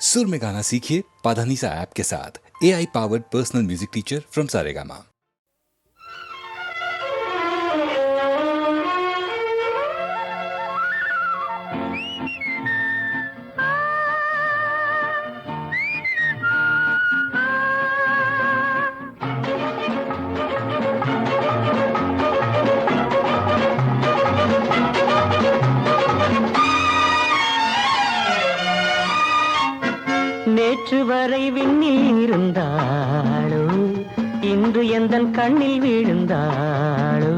सुर में गाना सीखिए पाधानीसा ऐप के साथ। AI powered personal music teacher from Saregama. நேற்று வரை விண்ணில் இருந்தாளோ, இன்று எந்தன் கண்ணில் விழுந்தாளோ.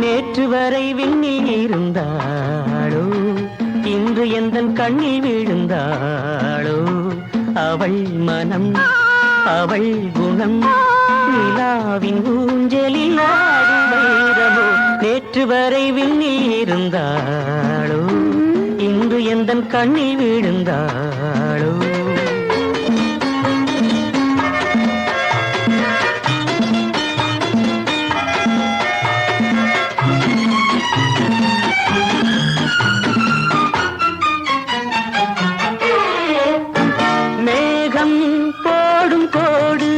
நேற்று வரை விண்ணில் இருந்தாளோ, இன்று எந்தன் கண்ணில் விழுந்தாளோ. அவள் மனம், அவள் குணம், நிலாவின் ஊஞ்சலில் ஆடும் வைரமோ. நேற்று வரை விண்ணில் இருந்தாளோ, இன்று எந்தன் கண்ணில் விழுந்தாளோ. மேகம் போடும் கோடு,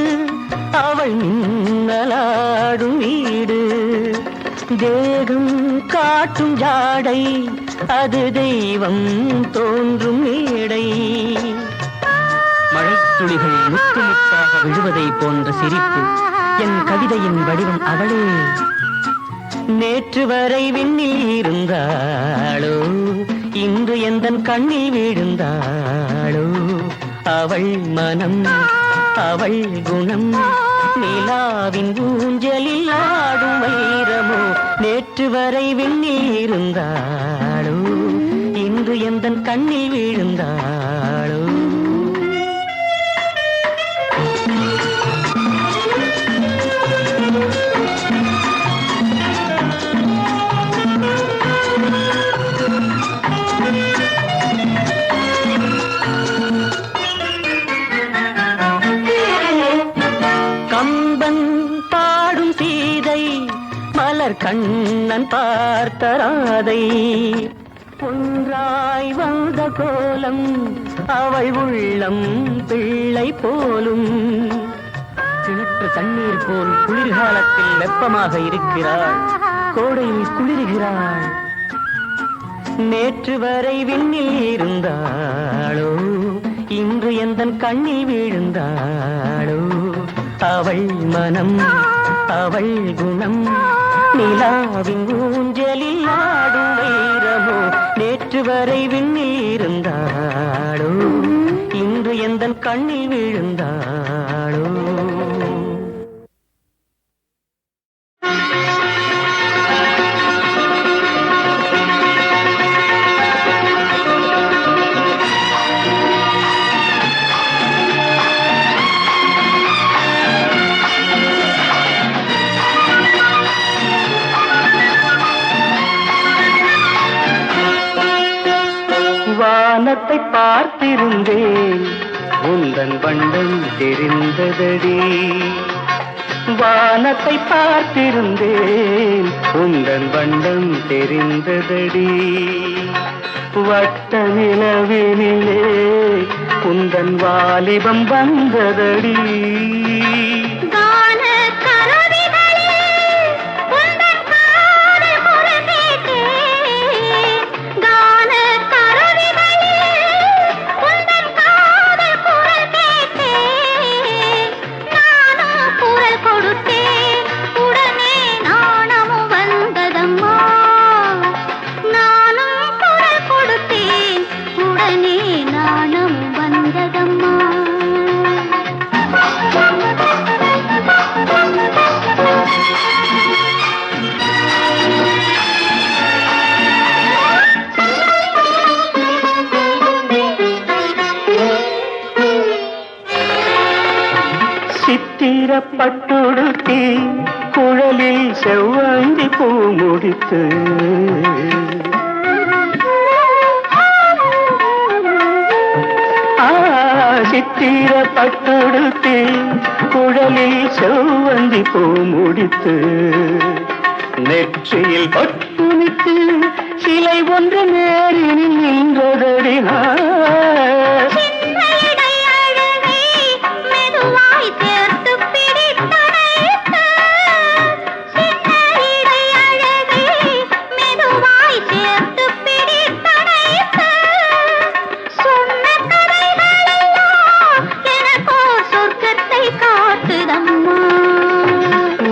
அவள் மின்னலாடும் வீடு. தேகம் காட்டும் ஜாடை, அது தெய்வம் தோன்றும் மேடை. மழைத்துளிகள் முத்து முத்தாக விழுவதை போன்ற சிரிப்பு, என் கவிதையின் வடிவம் அவளே. நேற்று வரை விண்ணில் இருந்தாளோ, இன்று எந்தன் கண்ணில் விழுந்தாளோ. அவள் மனம், அவள் குணம், நிலாவின் ஊஞ்சலில் ஆடும் வைரமோ. நேற்று வரை விண்ணில் இருந்தாளோ, இன்று எந்தன் கண்ணில் விழுந்தாளோ. கம்பன் பாடும் சீதை, மலர் கண்ணன் பார்த்த ராதை. ஒன்றாய் வந்த கோலம், அவள் உள்ளம் பிள்ளை போலும். கிணற்று தண்ணீர் போல் குளிர்காலத்தில் வெப்பமாக இருக்கிறாள், கோடையில் குளிர்கிறாள். நேற்று வரை விண்ணில் இருந்தாளோ, இன்று எந்தன் கண்ணில் விழுந்தாளோ. அவள் மனம், அவள் குணம், நிலாவின் ஊஞ்சலில் ஆடும் வைரமோ. நேற்று வரை விண்ணில் இருந்தாளோ, இன்று எந்தன் கண்ணில் விழுந்தாளோ. வானத்தை பார்த்திருந்தேன், உந்தன் வண்ணம் தெரிந்ததடி. வானத்தை பார்த்திருந்தேன், உந்தன் வண்ணம் தெரிந்ததடி. வட்ட நிலவினிலே உந்தன் வாலிபம் வந்ததடி. சித்திரப்பட்டுடுத்தி குழலில் செவ்வந்தி பூ முடித்து, சித்திரப்பட்டுடுத்தி குழலில் செவ்வந்தி பூ முடித்து, நெற்றியில் பொட்டுமிட்டு சிலை ஒன்று நேரில் நின்றதடி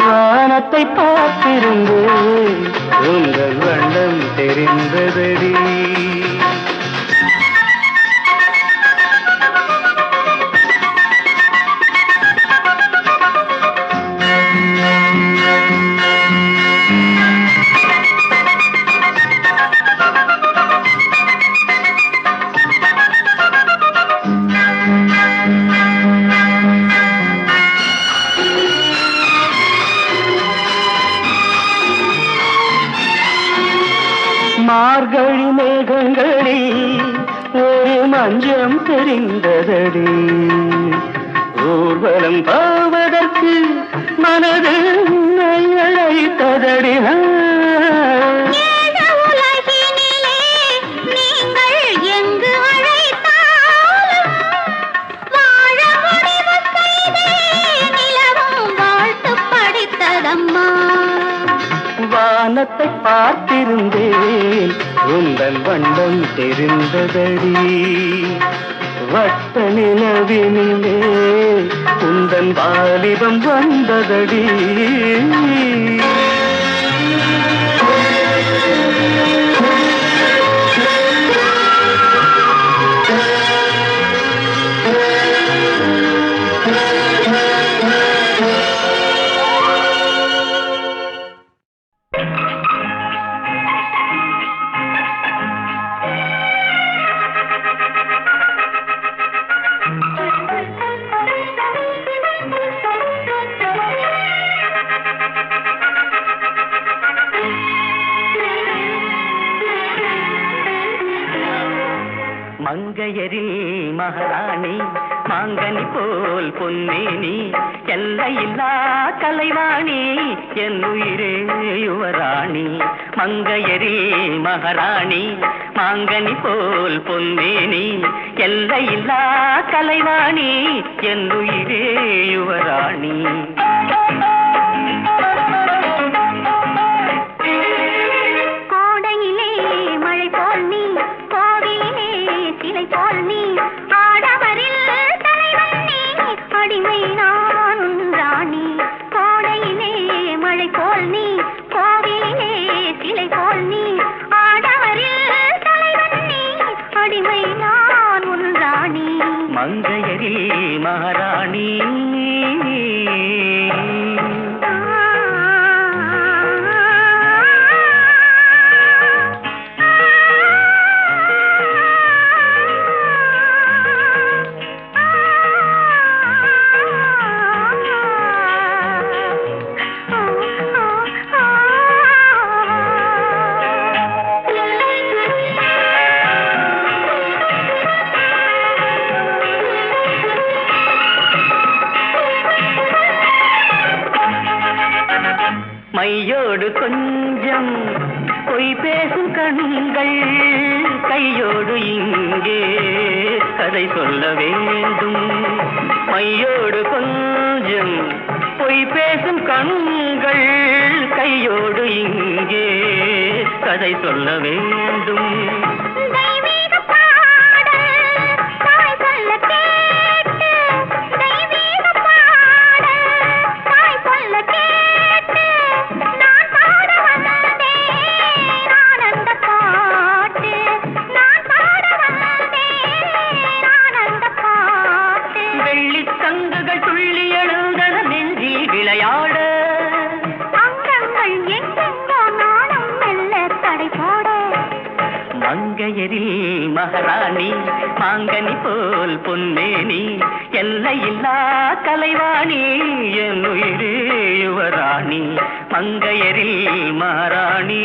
வானத்தை பார்த்திருந்தேன் உங்கள் வண்ணம் தெரிந்ததடி மார்கழி மேகங்களில் ஒரு மஞ்சம் தெரிந்ததடி ஊர்வலம் போவதற்கு மனது அழைத்ததடி வானத்தை பார்த்திருந்தேன் உந்தன் வண்ணம் தெரிந்ததடி வட்ட நிலவினிலே உந்தன் வாலிபம் வந்ததடி மங்கையரில் மகாராணி மாங்கனி போல் பொன்னேனி எல்லையில்லா கலைவாணி என்னுயிரே யுவராணி மங்கையரில் மகாராணி மாங்கனி போல் பொன்னேனி எல்லையில்லா கலைவாணி என்னுயிரே யுவராணி மங்கையரில் மகாராணி மையோடு கொஞ்சம் பொய் பேசும் கண்கள் கையோடு இங்கே கதை சொல்ல வேண்டும் மையோடு கொஞ்சம் பொய் பேசும் கண்கள் கையோடு இங்கே கதை சொல்ல வேண்டும் மங்கையரில் மகாராணி மாங்கனி போல் பொன்னேனி எல்லையில்லா கலைவாணி என்னுயிரே யுவராணி மங்கையரில் மகாராணி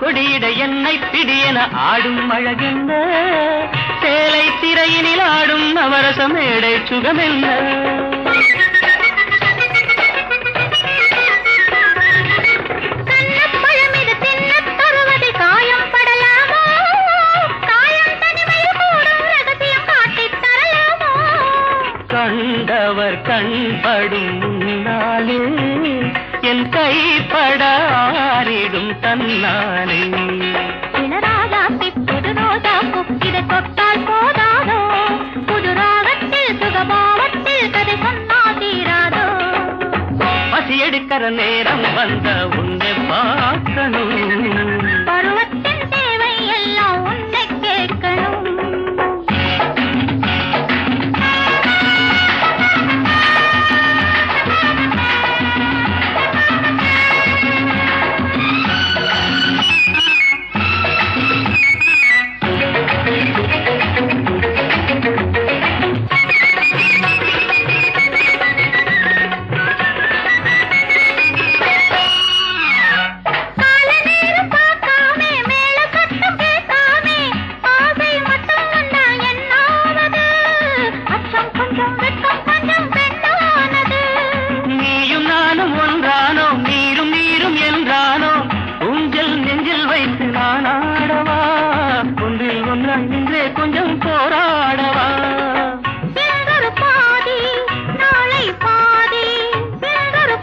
கொடியிட என்னை பிடியென ஆடும் அழகென்ன, சேலை திரையினில் ஆடும் நவரச மேடை சுகமென்ன. கண்டவர் கண்படும் முன்னாலே என் கைப்பட ஆறிடும் தன்னாலே. இளராஜாத்தி புது ரோஜாப்பு இதை தொட்டால் போதாதோ, புது ராகத்தில் சுகபாவத்தில் கதை சொன்னா தீராதோ. பசி எடுக்கிற நேரம் வந்த உன்னை பார்க்கணும், பருவத்தின் தேவை எல்லாம் உன்னை கேட்கணும். கொஞ்சம் போராடவா, பாதி நாளை பாதி,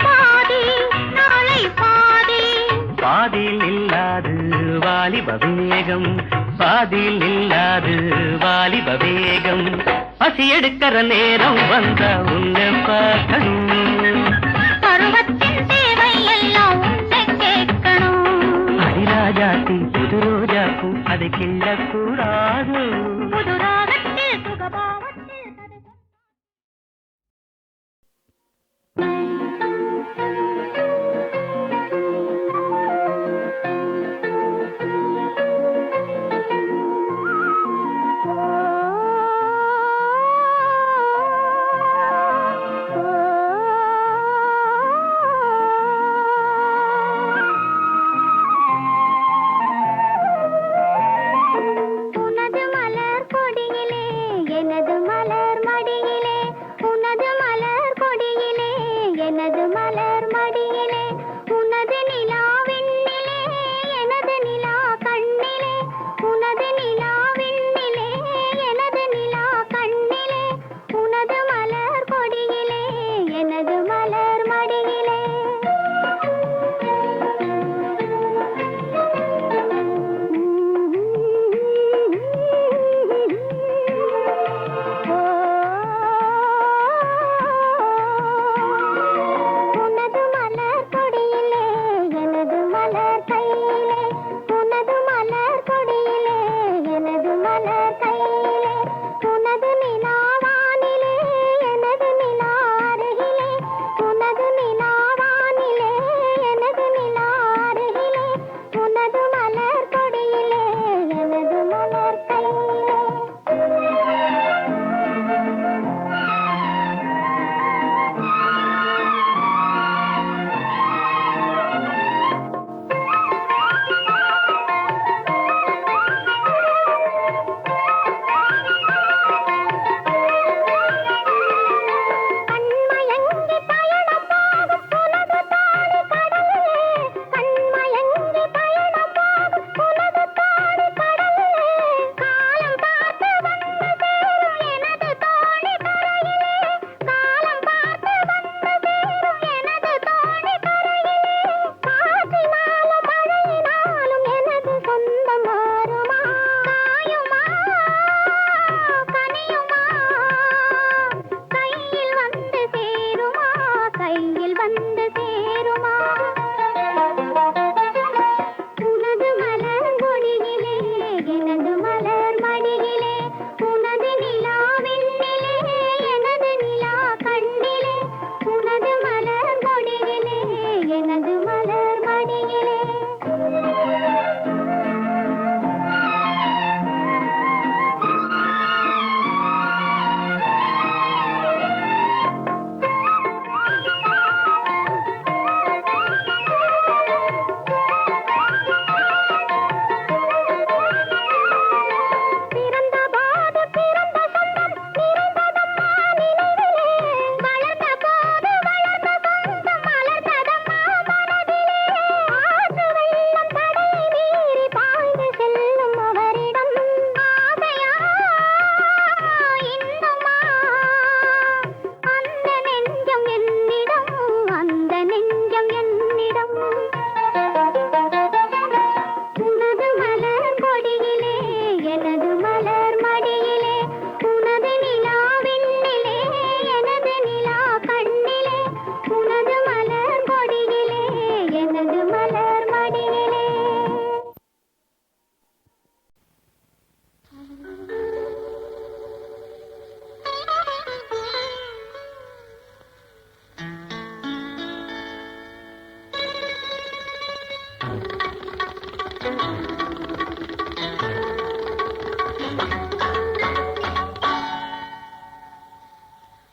பாதி நாளை பாதி. பாதியில் இல்லாது வாலிப வேகம், பாதியில் இல்லாது வாலிப வேகம். பசி எடுக்கிற நேரம் வந்த உன்னை பார்க்கணும், பருவத்தின் தேவை எல்லாம் உன்னை கேட்கணும். அடிராஜாத்தி புது ரோஜாப்பு அதை கிள்ளக்கூடாது, புது ராகத்தில் சுகபாவத்தில் கதை.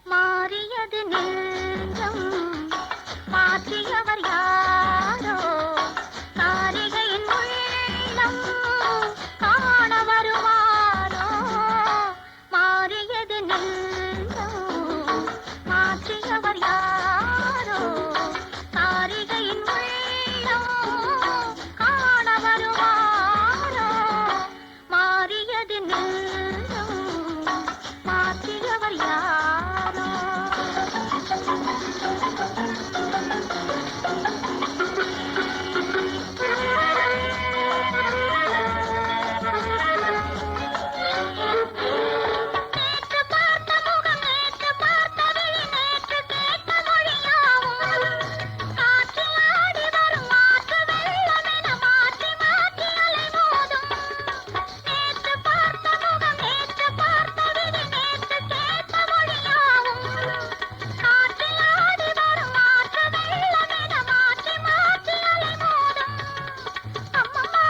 மாறியது நெஞ்சம் மாற்றியவர் யாரோ காரிகையின் உள்ளம் காண வருவாரோ மாறியது நெஞ்சம் மாற்றியவர் யாரோ காரிகையின் உள்ளம் காண வருவாரோ மாறியது நெஞ்சம் மாற்றியவர் யாரோ நேற்று பார்த்த முகம் நேற்று பார்த்த விழி நேற்று கேட்ட மொழியாவும் காற்றில் ஆடி வரும் மாற்று வெள்ளமென மாற்றி மாற்றி அலைமோதும் நேற்று பார்த்த முகம் நேற்று பார்த்த விழி நேற்று கேட்ட மொழியாவும் காற்றில் ஆடி வரும் மாற்று வெள்ளமென மாற்றி மாற்றி அலைமோதும் அம்மம்மா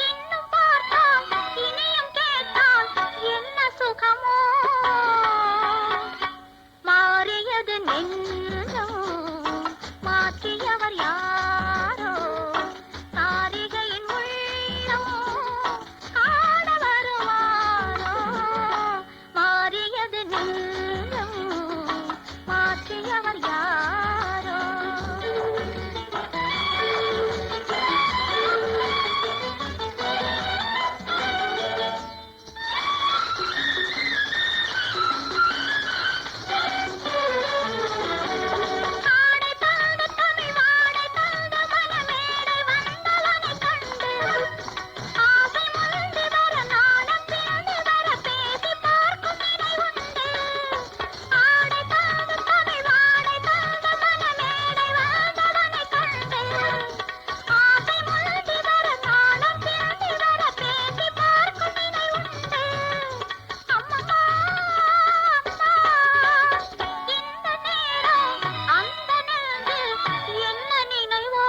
இன்னும் பார்த்தால் இனியும் கேட்டால் என்ன சுகமோ மாறியது நெஞ்சம் மாற்றியவர் யாரோ காரிகையின் உள்ளம் காண வருவாரோ மாறியது நெஞ்சம் மாற்றியவர் யாரோ ஆடை தந்த தமிழ் வாடை தந்த மனமேடை வந்தவனை கண்டு ஆசை முந்தி வர நாணம் பிந்தி வர பேசி பார்க்கும் இணை உண்டு ஆடை தந்த தமிழ் வாடை தந்த மனமேடை வந்தவனை கண்டு ஆசை முந்தி வர நாணம் பிந்தி வர பேசி பார்க்கும் இணை உண்டு அம்மம்மா இந்த நேரம் அந்த நெஞ்சு என்ன நினைவோ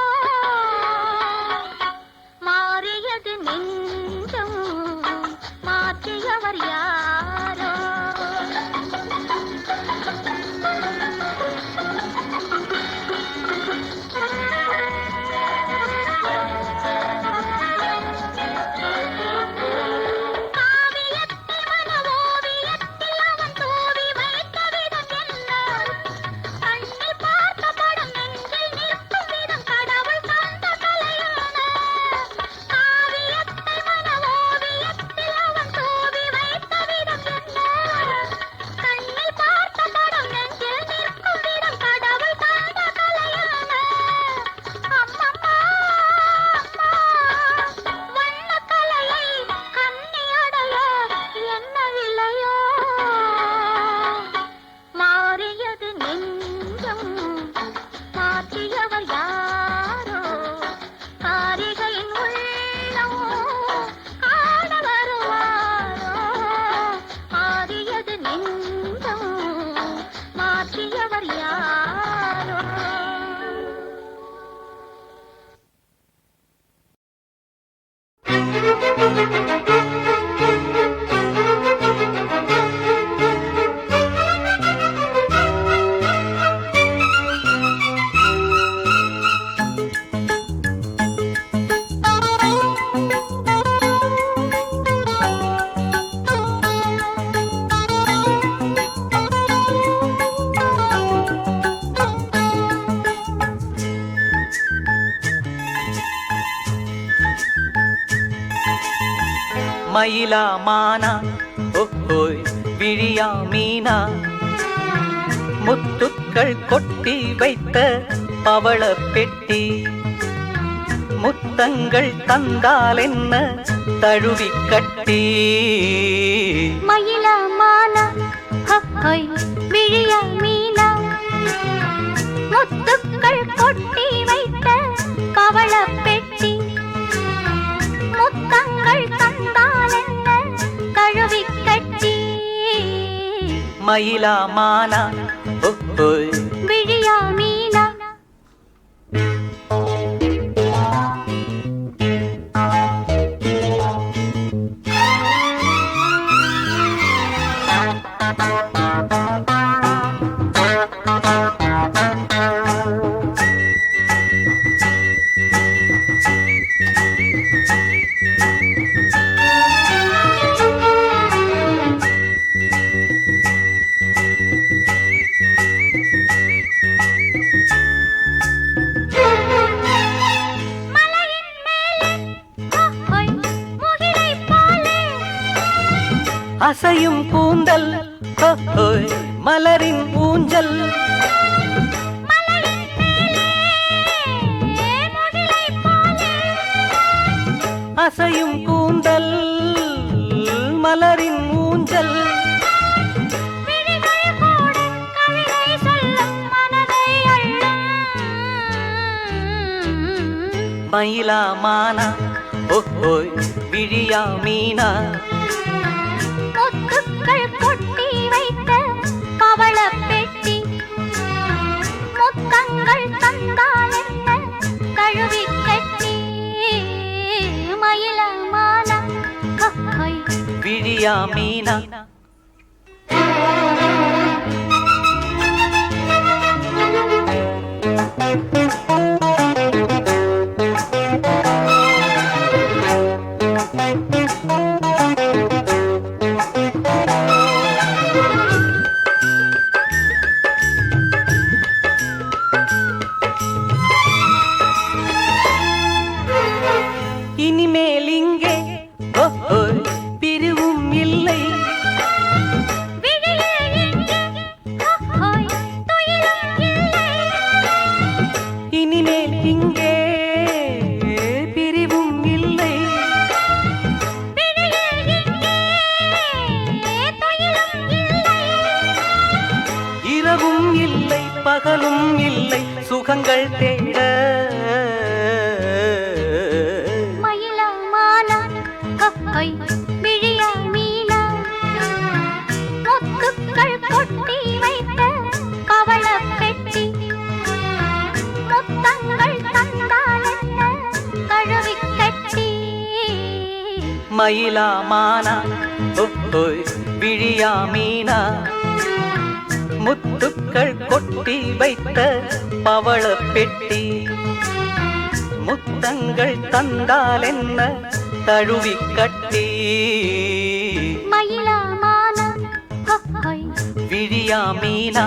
மாறியது நெஞ்சம் மாற்றியவர் யாரோ காவியத்தில் மன ஓவியத்தில் அவன் தூவி வைத்த விதம் என்ன கண்ணில் பார்த்த படம் நெஞ்சில் நிற்கும் விதம் கடவுள் தந்த கலை என்ன காவியத்தில் மன ஓவியத்தில் அவன் தூவி வைத்த விதம் என்ன கண்ணில் பார்த்த படம் நெஞ்சில் நிற்கும் விதம் கடவுள் தந்த கலை என்ன அம்மம்மா வண்ணக்கலையை கண்ணி அடைய என்ன விலையோ மாறியது நெஞ்சம் மாற்றியவர் யாரோ காரிகையின் உள்ளம் காண வருவாரோ மாறியது நெஞ்சம் மாற்றியவர் யாரோ மயிலா மானா ஓஹோய் விழியா மீனா முத்துக்கள் கொட்டி வைத்த பவள பெட்டி முத்தங்கள் தந்தால் என்ன தழுவி கட்டி மயிலா மானா ஹொய் விழியா மீனா முத்துக்கள் கொட்டி வைத்த பவள பெட்டி முத்தங்கள் தந்தால் என்ன கழுவி கட்டி மயிலா மானா ஓஹோய் விழியா மீனா அசையும் கூந்தல் ஓய் மலரின் ஊஞ்சல் அசையும் கூந்தல் மலரின் ஊஞ்சல் மயிலா மானா ஓய் விழியா மீனா முத்துக்கள் கொட்டி வைத்த பவள பெட்டி முத்தங்கள் தந்தால் என்ன கழுவி கட்டி மயிலமான விழியா மீனா இனிமேல் இங்கே பிரிவும் இல்லை இனிமேல் இங்கே பிரிவும் இல்லை இரவும் இல்லை பகலும் இல்லை சுகங்கள் தேட விழியா மீனா முத்துக்கள் கொட்டி வைத்த பவள பெட்டி முத்தங்கள் தந்தால் என்ன கழுவி கட்டி மயிலா மானா ஓய் விழியா மீனா முத்துக்கள் கொட்டி வைத்த பவள பெட்டி முத்தங்கள் தந்தால் என்ன தழுவி கட்டி மயிலாமான விழியா மீனா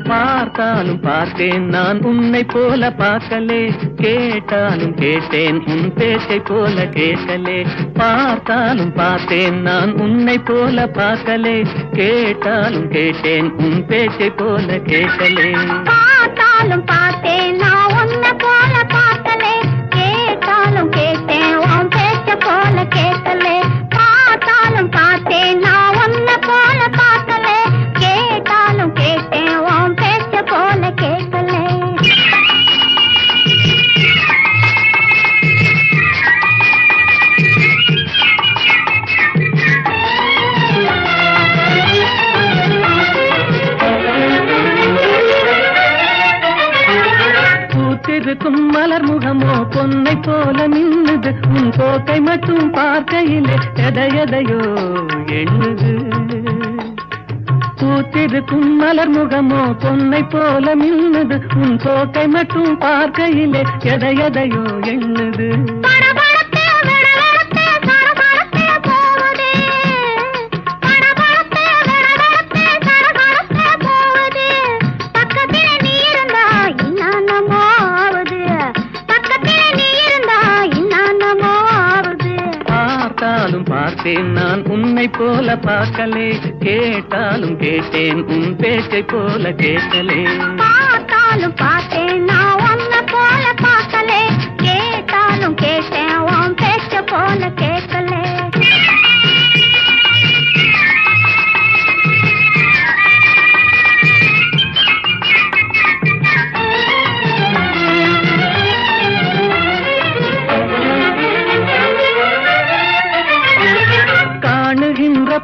பார்த்தாலும் பார்த்தேன் நான் உன்னை போல பார்க்கலே கேட்டாலும் கேட்டேன் உன் பேச்சை போல கேட்கலே பார்த்தாலும் பார்த்தேன் நான் உன்னை போல பார்க்கலே கேட்டாலும் கேட்டேன் உன் பேச்சை போல கேட்கலே பார்த்தாலும் பார்த்தேன் நான் உன்னை போல பார்க்கலே கேட்டாலும் கேட்டேன் உன் பேச்ச போல கேட்கலே பார்த்தாலும் பார்த்தேன் நான் உன்னை போல பார்க்கலே கேட்டாலும் கேட்டேன் உன் பேச்ச போல கேட்கலே பூத்திருக்கும் மலர் முகமோ பொன்னை போல நின்னுது உன் போக்கை மட்டும் பார்க்கையிலே எதையோ எண்ணுது பூத்திருக்கும் மலர் முகமோ பொன்னை போல மின்னுது உன் போக்கை மட்டும் பார்க்கையிலே எதையோ எண்ணுது பார்த்தேன் நான் உன்னை போல பார்க்கலே கேட்டாலும் கேட்டேன் உன் பேச்சை போல கேட்கலே பார்த்தாலும் பார்த்தேன் நான் உன்னை போல பார்க்கலே கேட்டாலும் கேட்டேன் உன் பேச்ச போல கேட்கலே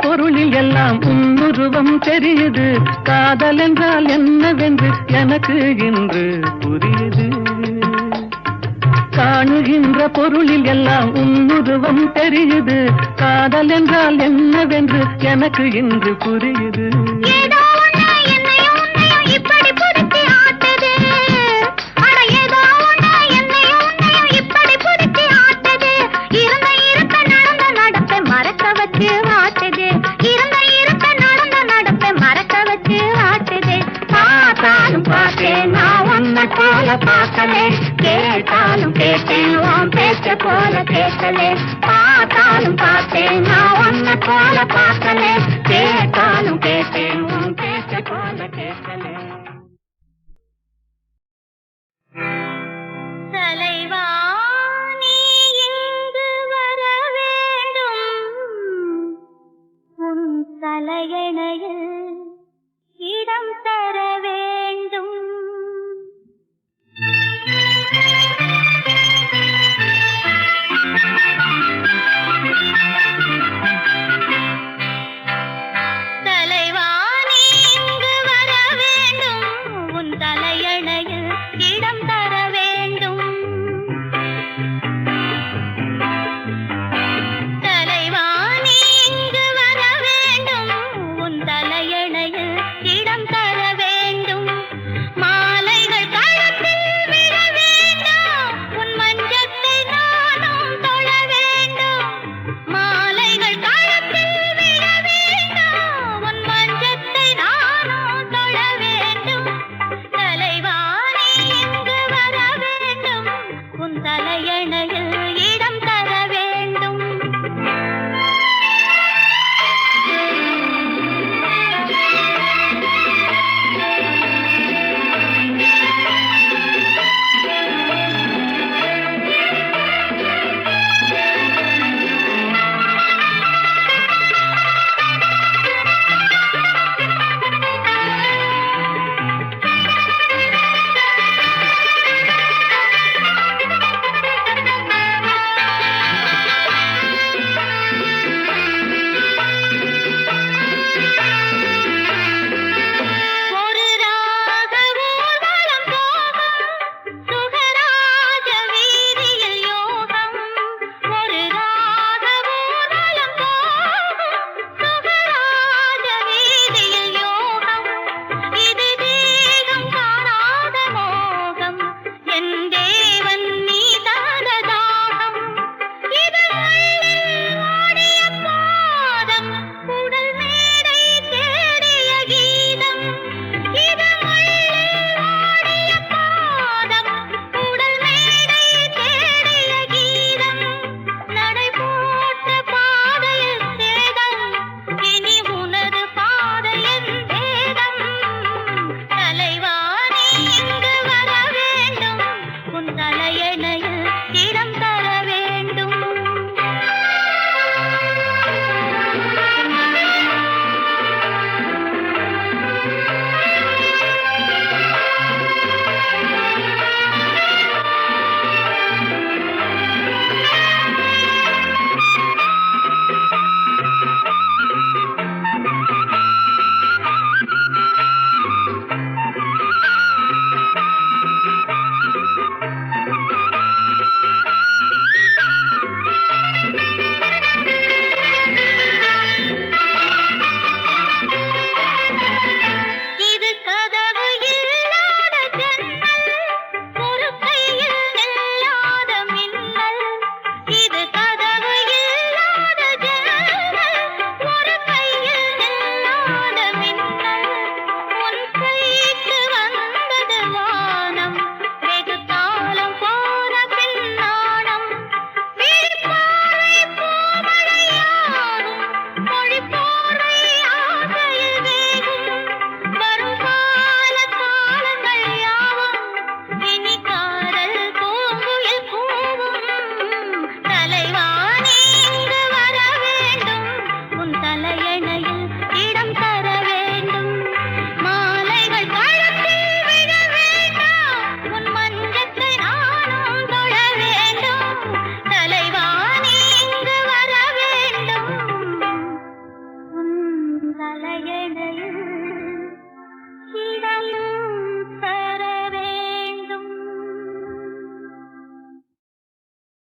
பொருளில் எல்லாம் உன்னுருவம் தெரியுது காதல் என்றால் என்னவென்று எனக்கு இன்று புரியுது காணுகின்ற பொருளில் எல்லாம் உன்னுருவம் தெரியுது காதல் என்றால் என்னவென்று எனக்கு இன்று புரியுது இப்படி புரிச்சு ஆட்டது பார்க்கலே, கேட்டாலும் கேட்டேன் உன் பேச்ச போல கேட்கலே, பார்த்தாலும் பார்த்தேன் நான் உன்னை போல பார்க்கலே,